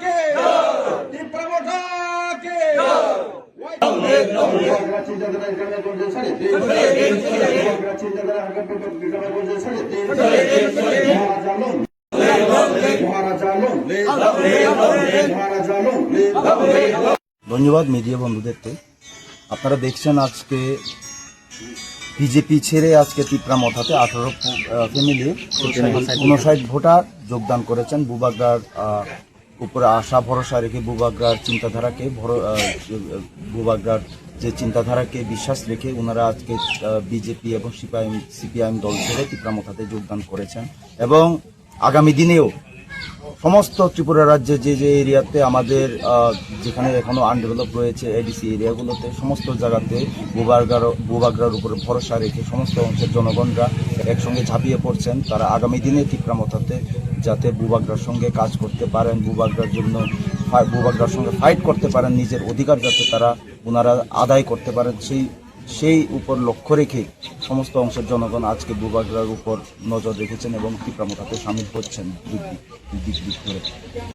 के তীব্রমোটা के ধন্যবাদ মিডিয়া বন্ধুদেরকে। আপনারা দেখছেন আজকে বিজেপি ছেড়ে আজকে তিপ্রামথাতে 18 ফ্যামিলি 59 ভোটার যোগদান করেছেন। বুবাগ্রার উপরে আশা ভরসা রেখে বুবাগ্রার চিন্তাধারাকে বুবাগ্রার যে চিন্তাধারাকে বিশ্বাস রেখে ওনারা আজকে বিজেপি এবং সিপিআইএম দল ছেড়ে তিপ্রামথাতে যোগদান করেছেন এবং আগামী দিনেও সমস্ত ত্রিপুরা রাজ্যে যে যে এরিয়াতে আমাদের যেখানে এখনো আনডেভেলপ রয়েছে এডিসি এরিয়াগুলোতে সমস্ত জায়গাতে বুবাগ্রার উপরে ভরসা রেখে সমস্ত অংশের জনগণরা একসঙ্গে ঝাঁপিয়ে পড়ছেন। তারা আগামী দিনে তিপ্রামথাতে যাতে বুবাগ্রার সঙ্গে কাজ করতে পারেন, বুবাগ্রার সঙ্গে ফাইট করতে পারেন, নিজের অধিকার যাতে ওনারা আদায় করতে পারেন সেই উপর লক্ষ্য রেখে সমস্ত অংশের জনগণ আজকে বুবাগ্রার উপর নজর রেখেছেন এবং তিপ্রামথাতে সামিল হচ্ছেন দিক করে।